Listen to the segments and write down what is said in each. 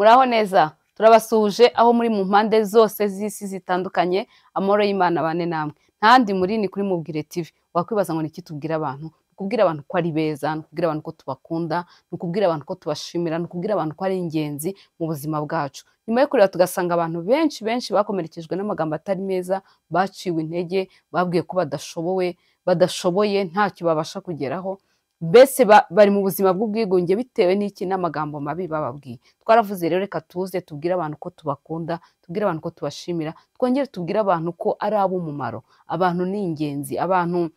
Muraho neza, turabasuhuje aho muri mu mpande zose z'isi zitandukanye, amahoro y'Imana abane namwe. Ntahandi muri ni kuri Mubwire TV. Wakwibaza ngo niki tubwira abantu? Kubwira abantu ko ari beza, kubwira abantu ko tubakunda, kubwira abantu ko tubashimira, kubwira abantu ko ari ingenzi mu buzima bwacu. Nyuma yo kureba tugasanga abantu benshi bakomerekejwe n'amagambo atari meza, baciwe intege, babwiye ko badashoboye ntacyo babasha kugeraho. Mbese bari mu buzima bw'ubwigunge bitewe n'iki n'amagambo mabi bababwiye. Twaravuze rero reka tuze tubwire abantu ko tubakunda, tubwire abantu ko tubashimira, twongere tubwire abantu ko ari ab'umumaro. Abantu ni ingenzi, abantu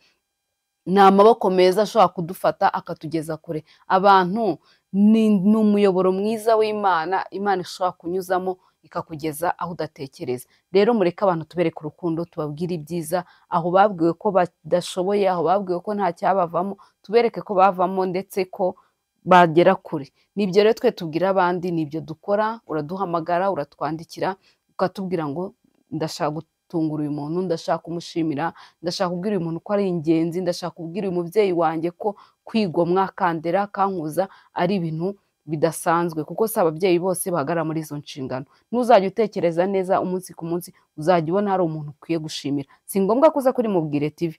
ni amaboko meza ashobora kudufata akatugeza kure. Abantu ni umuyoboro mwiza w'Imana, Imana ishobora kunyuzamo ikakugeza aho udatekereza. Rero mureke abantu tubereke urukundo, tubabwire ibyiza, aho babwiwe ko badashoboye, aho babwiwe ko nta cyabavamo, tubereke ko bavamo ndetse ko bagera kure. Nibyo rero twe tubwira abandi, nibyo dukora. Uraduhamagara, uratwandikira, ukatubwira ngo ndashaka gutungura uyu muntu, ndashaka kumushimira, ndashaka kubwira uyu muntu ko ari ingenzi, ndashaka kubwira uyu mubyeyi wanjye ko kwigomwa kandera kankuza ari ibintu bidasanzwe, kuko si ababyeyi bose bahagarara muri izo nshingano. Ntuzajya utekereza neza umunsi ku munsi, uzajya ubona hari umuntu ukwiye gushimira. Si ngombwa kuza kuri Mubwire TV.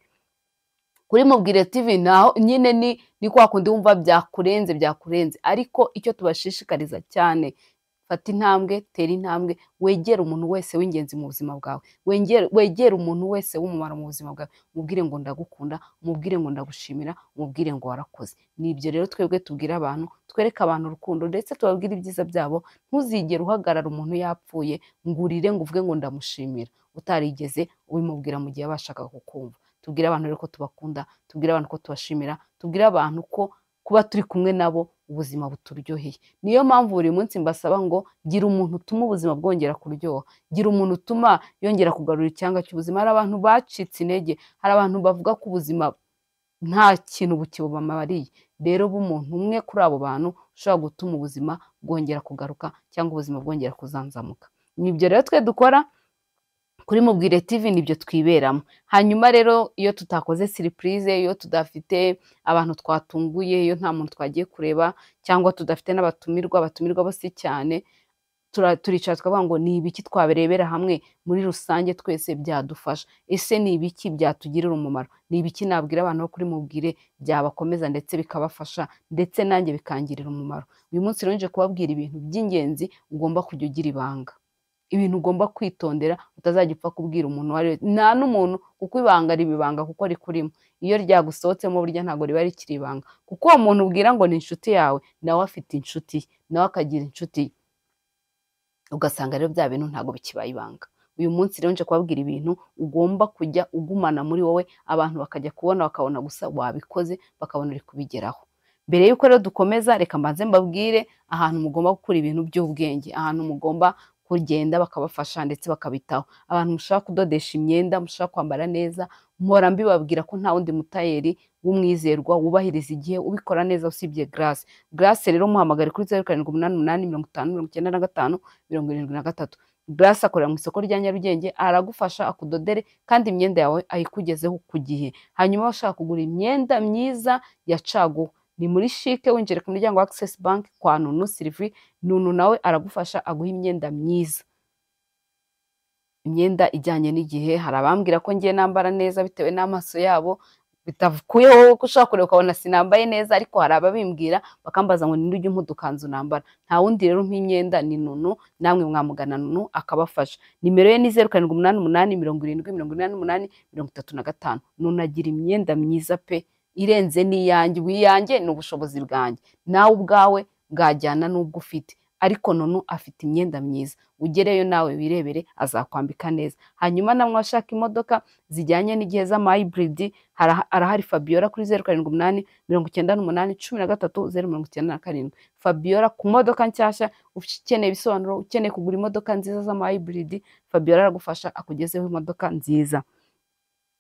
Kuri Mubwire TV naho nyine ni kwa kundi wumva byakurenze, ariko icyo tubashishikariza cyane, fata intambwe, tera intambwe, wegere umuntu wese w'ingenzi mu buzima bwawe, wegere umuntu wese w'umumaro mu buzima bwawe, umubwire ngo ndagukunda, umubwire ngo ndagushimira, umubwire ngo warakoze. Nibyo rero twebwe tubwira abantu, twereke abantu urukundo ndetse tubabwire ibyiza byabo. Ntuzigere uhagarara umuntu yapfuye ngo urire ngo uvuge ngo ndamushimira, utarigeze ubimubwira mu gihe bashakaga kukumva. Tubwire abantu rero ko tubakunda, tubwire abantu ko tubashimira, tubwire abantu ko kuba turi kumwe nabo ubuzima buturyoheye. Niyo mpamvu buri munsi mbasaba ngo gira umuntu utuma ubuzima bwongera kuryoha, gira umuntu utuma yongera kugarura icyanga cy'ubuzima. Hari abantu bacitse intege, hari abantu bavuga ko ubuzima nta kintu bukibamariye. Rero b'umuntu umwe kuri abo bantu ushobora gutuma ubuzima bwongera kugaruka cyangwa ubuzima bwongera kuzanzamuka. Nibyo rero twe dukora kuri Mubwire TV, nibyo twiberamo. Hanyuma rero iyo tutakoze surprise, iyo tudafite abantu twatunguye, iyo nta muntu twagiye kureba cyangwa tudafite abatumirwa bo si cyane, turicara tukavuga ngo ni ibiki twabirebera hamwe muri rusange twese byadufasha. Ese ni ibiki byatugirira umumaro? Ni ibiki nabwira abantu bo kuri Mubwire byabakomeza ndetse bikabafasha ndetse nanjye bikangirira umumaro? Uyu munsi rero nje kubabwira ibintu by'ingenzi ugomba kujya ugira ibanga, ibintu ugomba kwitondera, utazajya upfa kubwira umuntu uwo ari we, nta n'umuntu, kuko ibanga riba ibanga kuko rikurimo. Iyo ryagusohotsemo burya ntabwo riba rikiri ibanga, kuko uwo muntu ubwira ngo ni inshuti yawe nawe afite inshuti ye, nawe akagira inshuti ye, ugasanga rero bya bintu ntabwo bikibaye ibanga. Uyu munsi rero nje kubabwira ibintu ugomba kujya ugumana muri wowe, abantu bakajya kubona bakabona gusa wabikoze, bakabona uri kubigeraho. Mbere y'uko rero dukomeza, reka mbanze mbabwire ahantu mugomba gukura ibintu by'ubwenge, ahantu mugomba kugenda bakabafasha ndetse bakabitaho. Abantu mushaka kudodesha imyenda, mushaka kwambara neza, mpora mbibabwira ko nta wundi mutayeri w'umwizerwa wubahiriza igihe ubikora neza usibye Grace. Grace rero muhamagare kuri 0788 Grace akorera mu isoko rya Nyarugenge, aragufasha akudodere kandi imyenda yawe ayikugezeho ku gihe. Hanyuma bashaka kugura imyenda myiza ya caguwa, ni muri Chic, winjire ku muryango wa Access Bank kwa Nunu Sylvie. Nunu nawe aragufasha aguha imyenda myiza, imyenda ijyanye n'igihe. Hari abambwira ko ngiye nambara neza bitewe n'amaso yabo, bitavukuyeho ko ushobora kureba ukabona sinambaye neza, ariko hari ababimbwira bakambaza ngo ninde ujya umpa udukanzu nambara. Nta wundi rero umpa imyenda ni Nunu, namwe mwamugana Nunu akabafasha. Nimero ye ni 0788 Nunu agira imyenda myiza pe, irenze n'iyanjye. Iyanjye ni ubushobozi bwanjye, nawe ubwawe bwajyana n'ubwo ufite, ariko Nunu afite imyenda myiza. Ugereyo nawe wirebere, azakwambika neza. Hanyuma namwe bashaka imodoka zijyanye n'igihe z'ama hybrid, arahari Fabiola kuri 0788 Fabiola ku modoka nshyashya. Ukeneye ibisobanuro, ukeneye kugura imodoka nziza z'ama hybrid, Fabiola aragufasha akugezeho imodoka nziza.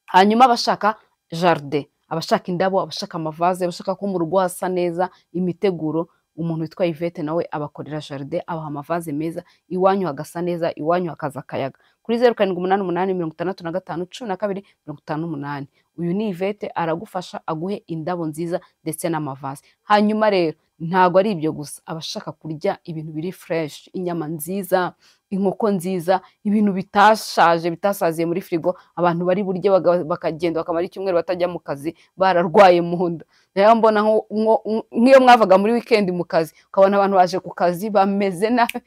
Hanyuma abashaka jardin, abashaka indabo, abashaka amavaze, abashaka ko mu rugo hasa neza, imiteguro, umuntu witwa Yvette nawe abakorera jaride, abaha amavaze meza, iwanyu hagasa neza, iwanyu hakaza akayaga. Kuri 0788561258. Uyu ni Yvette aragufasha aguhe indabo nziza ndetse n'amavaze. Hanyuma rero ntago ari ibyo gusa, abashaka kurya ibintu biri fresh, inyama nziza, inkoko nziza, ibintu bitashaje bitasaziye muri frigo, abantu bari burye bakagenda bakamara icyumweru batajya mu kazi bararwaye mu nda. Rero mbona nk'iyo mwavaga muri weekend mu kazi ukabona abantu baje ku kazi bameze nabi,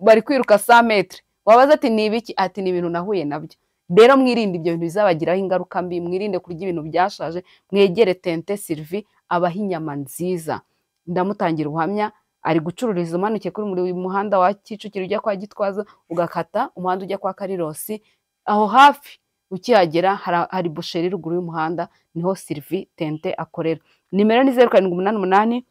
bari kwiruka 100 metre, wabaza ati ni ibiki? Ati ni ibintu nahuye nabyo. Rero mwirinde ibyo bintu bizabagiraho ingaruka mbi, mwirinde kurya ibintu byashaje, mwegere Tente Sylvie abaha inyama nziza. Ndamutangira ubuhamya, ari gucururiza umanuke kuri muri muhanda wa Kicukiro ujya kwa Gitwaza, ugakata umuhanda ujya kwa Karirosi, aho hafi ukihagera hari busheri ruguru y'umuhanda, niho Sylvie Tente akorera. Nimero ni 0788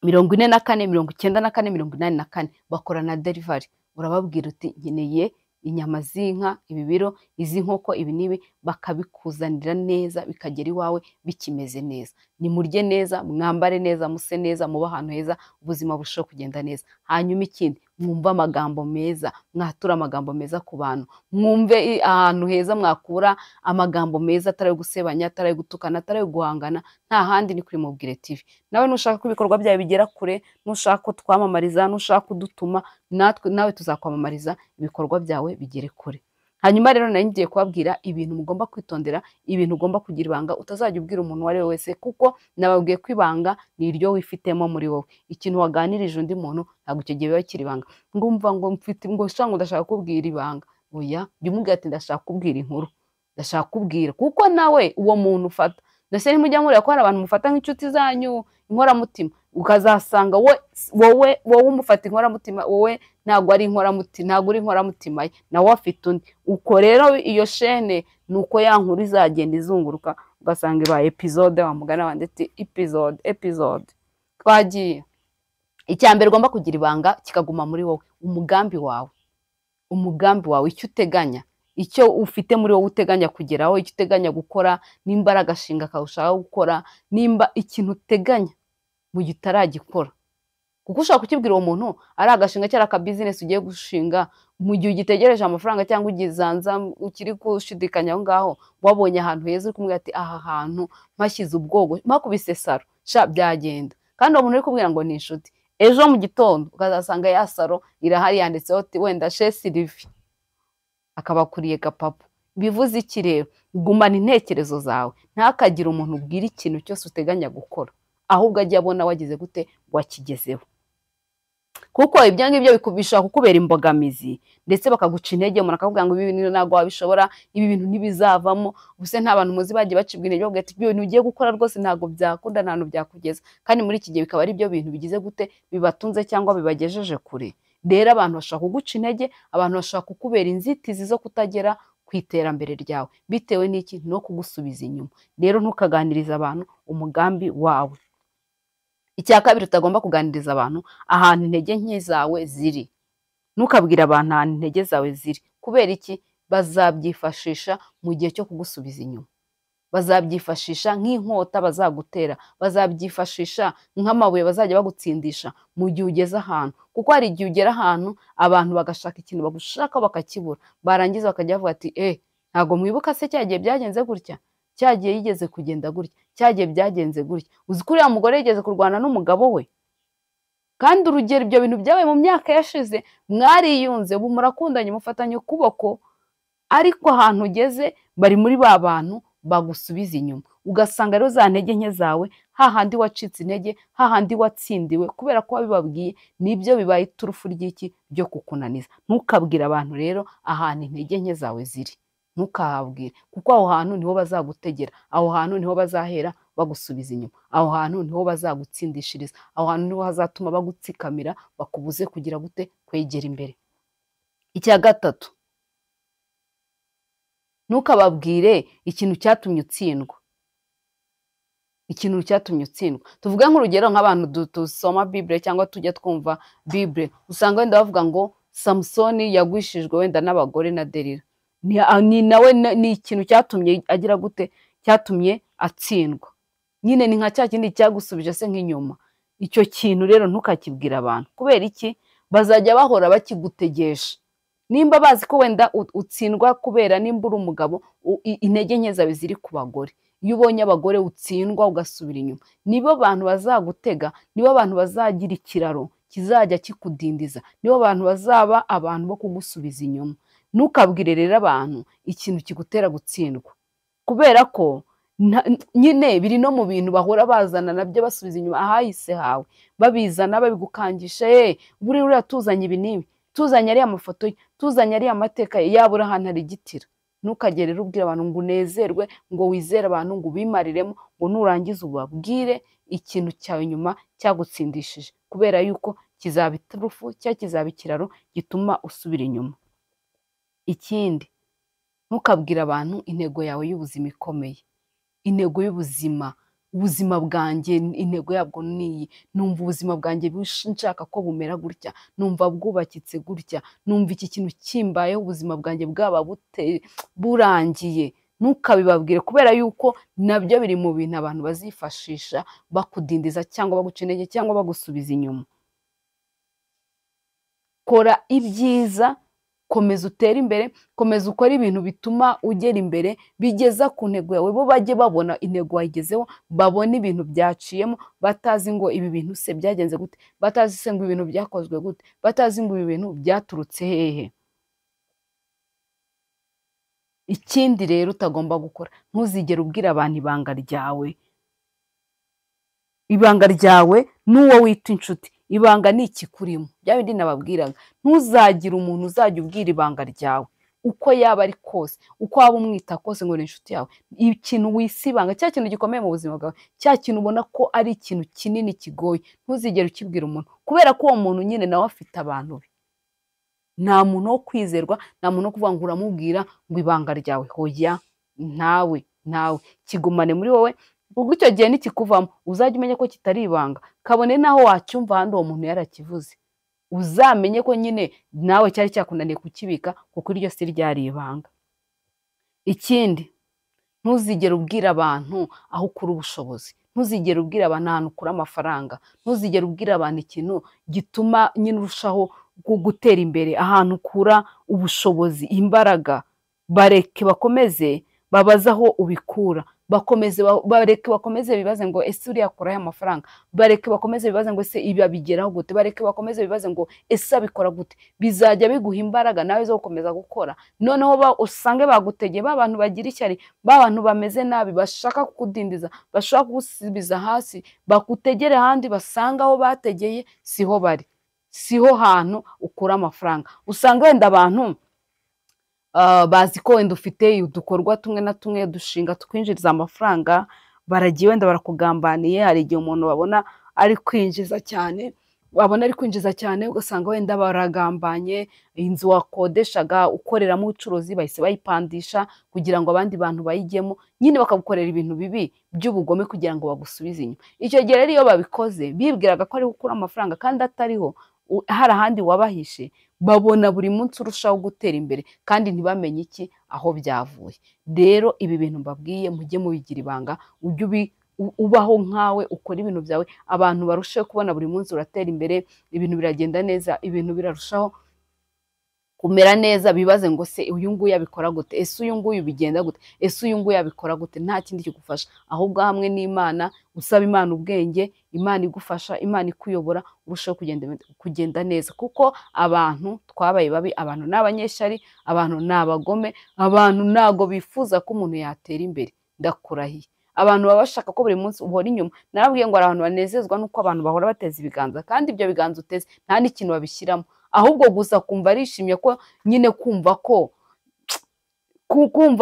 44 94 84. Bakora na delivery. Urababwira uti nkeneye inyama z'inka, ibi biro, izi nkoko, ibi nibi, bakabikuzanira neza bikagera iwawe bikimeze neza. Ni murye neza, mwambare neza, muse neza, muba ahantu heza, ubuzima busho kugenda neza. Hanyuma ikindi, mwumva amagambo meza, mwatura amagambo meza ku bantu, mwumve ahantu heza mwakura amagambo meza atari gusebanya, atari gutukana, atari guhangana, nta handi ni kuri Mubwire TV. Nawe nushaka ko ibikorwa byawe bigera kure, nushaka ko twamamariza, nushaka kudutuma, nawe tuzakwamamariza ibikorwa byawe bigere kure. Hanyuma rero nari ngiye kubabwira ibintu mugomba kwitondera, ibintu ugomba kugira ibanga, utazajya ubwira umuntu wari wese, kuko nababwiye ko ibanga ni iryo wifitemo muri wowe. Ikintu waganirije undi muntu ntabwo icyo gihe biba kiri ibanga. Ngumva ngo mfite ngo shanga ndashaka kubwira ibanga. Oya, jya umubwira ati ndashaka kubwira inkuru, ndashaka kubwira, kuko nawe uwo muntu ufata, ndetse nimujya murira ko hari abantu mufata nk'inshuti zanyu, inkoramutima, ukazasanga wowe umufata inkoramutima, wowe ntabwo ari inkoramutima, ntabwo uri inkoramutima ye, nawe afite undi. Uko rero iyo shene nuko ya nkuru izagenda izunguruka, ugasanga ibaye episode, wamugana wanditse episode. Twagiye. Icyambere ugomba kugira ibanga kikaguma muri wowe, umugambi wawe, icyo uteganya, icyo ufite muri wowe uteganya kugeraho, icyo uteganya gukora, nimba ari agashinga kawushaka gukora, nimba ikintu uteganya mu gihe utaragikora. Kuko ushaka kukibwira uwo muntu ari agashinga cyangwa aka business ugiye gushinga, mu gihe ugitegereje amafaranga cyangwa ugizanza ukiri gushidikanya aho ngaho, wabonye ahantu heza uri kumubwira ati aha hantu mpashyize ubwogo, mpakubise saro, sha byagenda. Kandi uwo muntu uri kubwira ngo ni inshuti, ejo mu gitondo ukazasanga ya saro irahari yanditseho ati wenda chez Sylvie, akabakuriye gapapu. Bivuze iki rero? Gumana intekerezo zawe, ntakagira umuntu ubwira ikintu cyose uteganya gukora, ahubwo ajya abona wagize gute, wakigezeho. Kuko ibyo ngibyo bishobora kukubera imbogamizi, ndetse bakaguca intege, umuntu akavuga ngo ibi bintu ntabwo wabishobora, ibi bintu ntibizavamo. Ubuse nta bantu muzi bagiye bacibwa intege bavuga ati ibyo bintu ugiye gukora rwose ntabwo byakunda, nta hantu byakugeza. Kandi muri iki gihe bikaba ari byo bintu bigize gute, bibatunze cyangwa bibagejeje kure. Rero abantu bashaka kuguca intege, abantu bashaka kukubera inzitizi zo kutagera ku iterambere ryawe, bitewe n'iki? No kugusubiza inyuma. Rero ntukaganiriza abantu umugambi wawe. Icya kabiri utagomba kuganiriza abantu, ahantu intege nke zawe ziri. Ntukabwira abantu ahantu intege zawe ziri. Kubera iki? Bazabyifashisha mu gihe cyo kugusubiza inyuma, bazabyifashisha nk'inkota bazagutera, bazabyifashisha nk'amabuye bazajya bagutsindisha mu gihe ugeze ahantu. Kuko hari igihe ugera ahantu abantu bagashaka ikintu bagushaka bakakibura, barangiza bakajya bavuga ati ntabwo mwibuka se cyagiye byagenze gutya, cyagiye yigeze kugenda gutya, cyagiye byagenze gutya. Uzi ko uriya mugore yigeze kurwana n'umugabo we, kandi urugero ibyo bintu byabaye mu myaka yashize, mwariyunze, ubu murakundanye, mufatanye ukuboko, ariko ahantu ugeze bari muri ba bantu bagusubiza inyuma. Ugasanga rero za ntege nke zawe, hahandi wacitse intege, hahandi watsindiwe kubera ko wabibabwiye, nibyo bibaye iturufu ry'iki? Ryo kukunaniza. Ntukabwire abantu rero ahantu intege nke zawe ziri, ntukahabwire, kuko aho hantu niho bazagutegera, aho hantu niho bazahera bagusubiza inyuma, aho hantu niho bazagutsindishiriza, aho hantu niho hazatuma bagutsikamira, bakubuze kugira gute? Kwegera imbere. Icya gatatu, ntukababwire ikintu cyatumye utsindwa. Ikintu cyatumye utsindwa, tuvuge nk'urugero nk'abantu dusoma Bible cyangwa tujya twumva Bible, usanga wenda bavuga ngo Samusoni yagwishijwe wenda n'abagore na Delila. Ni nawe ni ikintu cyatumye agira gute? Cyatumye atsindwa. Nyine ni nka cya kindi cyagusubije se nk'inyuma. icyo kintu rero ntukakibwira abantu. Kubera iki? Bazajya bahora bakigutegesha. Nimba bazi ko wenda utsindwa kubera nimba uri umugabo, intege nke zawe ziri ku bagore. Iyo ubonye abagore utsindwa ugasubira inyuma, nibo bantu bazagutega, nibo bantu bazagira ikiraro kizajya kikudindiza, nibo bantu bazaba abantu bo kugusubiza inyuma. Ntukabwire rero abantu ikintu kigutera gutsindwa, kubera ko nyine biri no mu bintu bahora bazana nabyo basubiza inyuma ahahise hawe, babizana babigukangisha, buriya tuzanye ibi n'ibi, tuzanye ariya mafoto ye, tuzanye ariya mateka ye, yabura ahantu arigitira. Ntukagere rero ubwira abantu ngo unezerwe, ngo wizere abantu, ngo ubimariremo, ngo nurangiza ubabwire ikintu cyawe nyuma cyagutsindishije, kubera yuko kizaba iturufu cyangwa kizaba ikiraro gituma usubira inyuma. Ikindi, ntukabwire abantu intego yawe y'ubuzima ikomeye. Intego y'ubuzima, ubuzima bwanjye intego yabwo niyi, numva ubuzima bwanjye nshaka ko bumera gutya, numva bwubakitse gutya, numva iki kintu kimbayeho ubuzima bwanjye bwaba burangiye. Ntukabibabwire, kubera yuko nabyo biri mu bintu abantu bazifashisha bakudindiza cyangwa baguca intege cyangwa bagusubiza inyuma. Kora ibyiza, komeza utere imbere, komeza ukora ibintu bituma ugera imbere, bigeza ku ntego yawe, bo bajye babona intego wayigezeho, babona ibintu byaciyemo, batazi ngo ibi bintu se byagenze gute, batazi se ngo ibintu byakozwe gute, batazi ngo ibi bintu byaturutse hehe. Ikindi rero utagomba gukora, ntuzigere ubwira abantu ibanga ryawe. Ibanga ryawe n'uwo wita inshuti, ibanga ni ikikurimo. Bya bindi nababwiraga, ntuzagire umuntu uzajya ubwira ibanga ryawe uko yaba ari kose, uko waba umwita kose ngo ni inshuti yawe. Ikintu wisibanga, cya kintu gikomeye mu buzima bwawe, cya kintu ubona ko ari ikintu kinini kigoye, ntuzigere ukibwira umuntu, kubera ko uwo muntu nyine nawe afite abantu be. Nta muntu wo kwizerwa, nta muntu wo kuvuga ngo uramubwira ngo ibanga ryawe. Hoya, ntawe kigumane muri wowe, ubwo icyo gihe nikikuvamo uzajya umenya ko kitari ibanga, kabone naho wacyumva ahandi uwo muntu yarakivuze, uzamenye ko nyine nawe cyari cyakunaniye kukibika, kuko iryo si ryari ibanga. Ikindi, ntuzigere ubwira abantu aho ukura ubushobozi, ntuzigere ubwira abantu ahantu ukura amafaranga, ntuzigere ubwira abantu ikintu gituma nyine urushaho gutera imbere, ahantu ukura ubushobozi, imbaraga. Bareke bakomeze babaze aho ubikura, bareke bakomeze bibaze ngo ese uriya akuraho amafaranga, bareke bakomeze bibaze ngo ese ibi abigeraho gute, bareke bakomeze bibaze ngo ese abikora gute. Bizajya biguha imbaraga nawe zo gukomeza gukora. Noneho usange bagutegeye, ba bantu bagira ishyari, ba bantu bameze nabi, bashaka kukudindiza, bashaka kugusubiza hasi, bakutegere ahandi, basanga aho bategeye siho bari, siho hantu ukura amafaranga. Usanga wenda abantu bazi ko wenda ufite udukorwa tumwe na tumwe, dushinga tukwinjiriza amafaranga, baragiye wenda barakugambaniye. Hari igihe umuntu babona ari kwinjiza cyane, ugasanga wenda baragambanye, inzu wakodeshaga ukoreramo ubucuruzi bahise bayipandisha kugira ngo abandi bantu bayijyemo, nyine bakagukorera ibintu bibi by'ubugome kugira ngo bagusubize inyuma. Icyo gihe rero iyo babikoze bibwiraga ko ari gukura amafaranga kandi atariho, hari ahandi wabahishe, babona buri munsi urushaho gutera imbere kandi ntibamenye iki aho byavuye. Rero ibi bintu mbabwiye mujye mubigira ibanga, ujye ubaho nkawe, ukora ibintu byawe, abantu barusheho kubona buri munsi uratera imbere, ibintu biragenda neza, ibintu birarushaho kumera neza. Bibaze ngo se uyu nguyu abikora gute, ese uyu nguyu bigenda gute, ese uyu nguyu abikora gute. Nta kindi kigufasha, ahubwo hamwe n'Imana, usaba Imana ubwenge, Imana igufasha, Imana ikuyobora, urushaho kugenda neza. Kuko abantu twabaye babi, abantu ni abanyeshyari, abantu ni abagome, abantu ntago bifuza ko umuntu yatera imbere. Ndakurahiye, abantu baba bashaka ko buri munsi uhora inyuma. Narabwiye ngo abantu banezezwa nuko abantu bahora bateza ibiganza, kandi ibyo biganza uteze nta n'ikintu babishyiramo, ahubwo gusa kumva arishimye ko nyine kumva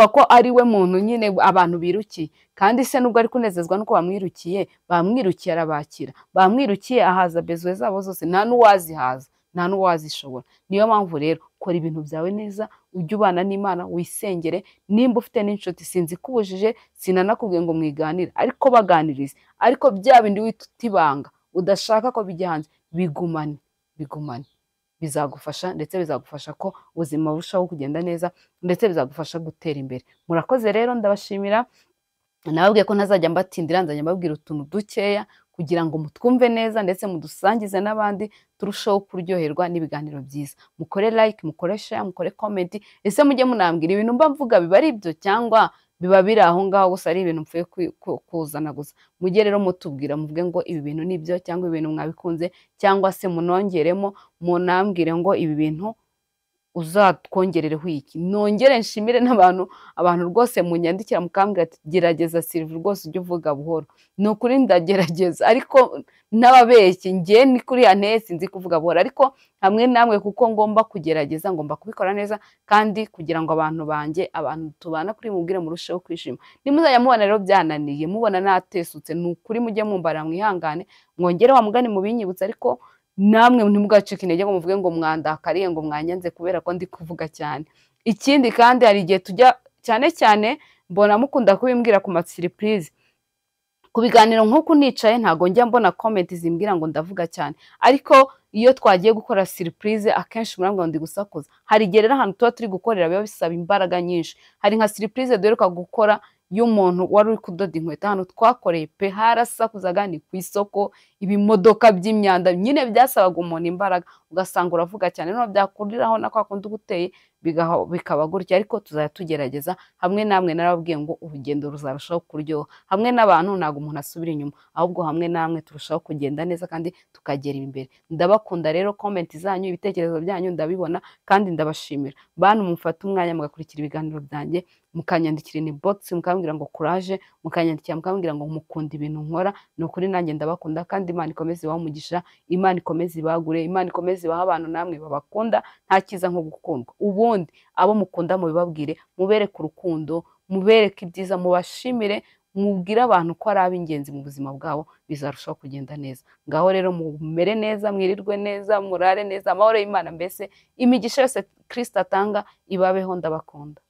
ko ari we muntu nyine abantu birukiye. Kandi se nubwo ari kunezezwa nuko bamwirukiye arabakira, bamwirukiye ahaza bezuwe zabo zose, nta n'uwazihaza, nta n'uwazishobora. Niyo mpamvu rero kora ibintu byawe neza, ujye ubana n'Imana, wisengere. Nimba ufite n'inshuti, sinzi kubujije, sinanakubwiye ngo mwiganire, ariko baganirize. Ariko bya bindi wita utibanga udashaka ko bijya hanze, bigumane, bizagufasha, ndetse bizagufasha ko ubuzima burushaho kugenda neza, ndetse bizagufasha gutera imbere. Murakoze rero, ndabashimira. Nababwiye ko ntazajya mbatindira, nzajya mbabwira utuntu dukeya kugira ngo mutwumve neza ndetse mudusangize n'abandi turushaho kuryoherwa n'ibiganiro byiza. Mukore like, mukore share, mukore comment, ese mujye munambwira ibintu mba mvuga biba ari ibyo cyangwa biba biri aho ngaho gusa ari ibintu mpfuye kuzana gusa. Mujye rero mutubwira muvuge ngo ibi bintu ni byo cyangwa ibintu mwabikunze, cyangwa se munongeremo munambwire ngo ibi bintu uzatwongerereho iki. Nongere nshimire abantu rwose munyandikira mukambwira ati gerageza Sylvie rwose ujye uvuga buhoro. Ni ukuri ndagerageza ariko n'ababeshyi njye ni kuri Anesi nzi kuvuga buhoro, ariko hamwe namwe kuko ngomba kugerageza, ngomba kubikora neza kandi kugira ngo abantu banjye, abantu tubana kuri mubwire murusheho kwishima. Nimuzajya mubona rero byananiye, mubona natesutse, ni ukuri mujye mumbara mwihangane, mwongere wa mugani mubinyibutsa, ariko namwe ntimugacike intege ngo muvuge ngo mwandakariye ngo mwanyanze kubera ko ndi kuvuga cyane. Ikindi kandi hari igihe tujya cyane cyane mbona mukunda kubimbwira ku ma surprise ku biganiro nk'uko nicaye, ntago njya mbona comment zimbwira ngo ndavuga cyane, ariko iyo twagiye gukora surprise akenshi murambwira ngo ndi gusakuza. Hari igihe rero ahantu tuba turi gukorera biba bisaba imbaraga nyinshi. Hari nka surprise duheruka gukora y'umuntu wari uri kudoda inkweto, ahantu twakoreye pe harasakuzaga, ni ku isoko, ibimodoka by'imyanda nyine byasabaga umuntu imbaraga, ugasanga uravuga cyane, noneho byakuriraho na kwa kundi uguteye bikaba gutya. Ariko tuzajya tugerageza hamwe namwe. Narababwiye ngo urugendo ruzarushaho kuryoha hamwe n'abantu, ntabwo umuntu asubira inyuma, ahubwo hamwe namwe turushaho kugenda neza kandi tukagera imbere. Ndabakunda rero, comment zanyu, ibitekerezo byanyu ndabibona kandi ndabashimira. Bantu mufata umwanya mugakurikira ibiganiro byanjye, mukanyandikira inbox mukambwira ngo courage, mukanyandikira mukambwira ngo mukunda ibintu nkora. Ni ukuri nanjye ndabakunda kandi Imana ikomeze ibahe umugisha, Imana ikomeze ibagure, Imana ikomeze ibahe abantu namwe babakunda. Nta cyiza nko gukundwa. Ubundi abo mukunda mubibabwire, mubereke urukundo, mubereke ibyiza, mubashimire, mubwire abantu ko ari ab'ingenzi mu buzima bwabo, bizarushaho kugenda neza. Ngaho rero mumere neza, mwirirwe neza, murare neza, amahoro y'Imana mbese imigisha yose Kristo atanga ibabeho. Ndabakunda.